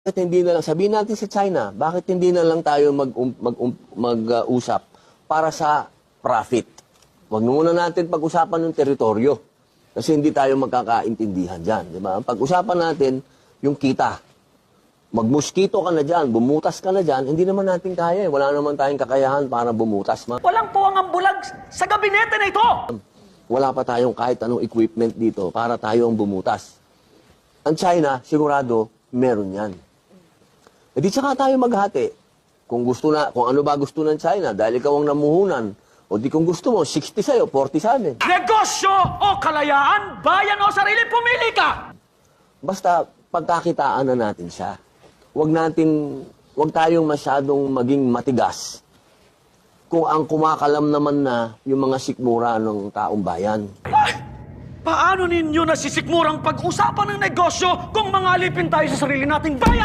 Bakit hindi na lang, sabihin natin sa China, bakit hindi na lang tayo mag-usap para sa profit? Huwag muna natin pag-usapan ng teritoryo. Kasi hindi tayo magkakaintindihan dyan. Di ba? Ang pag-usapan natin, yung kita. Magmuskito ka na dyan, bumutas ka na dyan, hindi naman natin kaya. Wala naman tayong kakayahan para bumutas. Walang puwang ang bulag sa gabinete na ito! Wala pa tayong kahit anong equipment dito para tayo ang bumutas. Ang China, sigurado, meron yan. E di tsaka tayo maghati. Kung ano ba gusto ng China, dahil ikaw ang namuhunan, o di kung gusto mo, 60 sa'yo, 40 sa amin. Negosyo o kalayaan, bayan o sarili, pumili ka! Basta pagkakitaan na natin siya. Huwag tayong masyadong maging matigas kung ang kumakalam naman na yung mga sikmura ng taong bayan. Ay! Paano ninyo nasisikmurang pag-usapan ng negosyo kung mangalipin tayo sa sarili nating bayan?